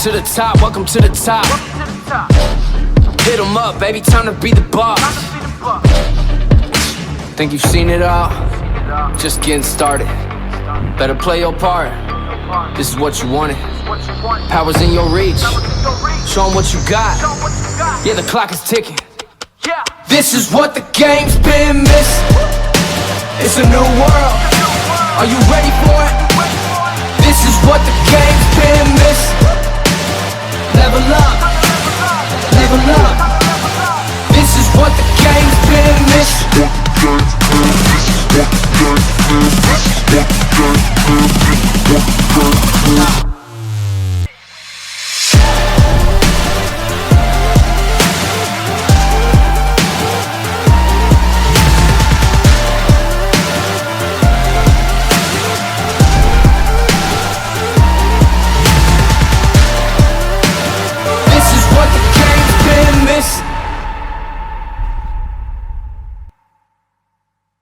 to the top, welcome to the top. Hit 'em up, baby, time to be the boss. Think you've seen it all? Just getting started. Better play your part. This is what you wanted. Power's in your reach. Show 'em what you got. Yeah, the clock is ticking. This is what the game's been missing. It's a new world. Are you ready for it?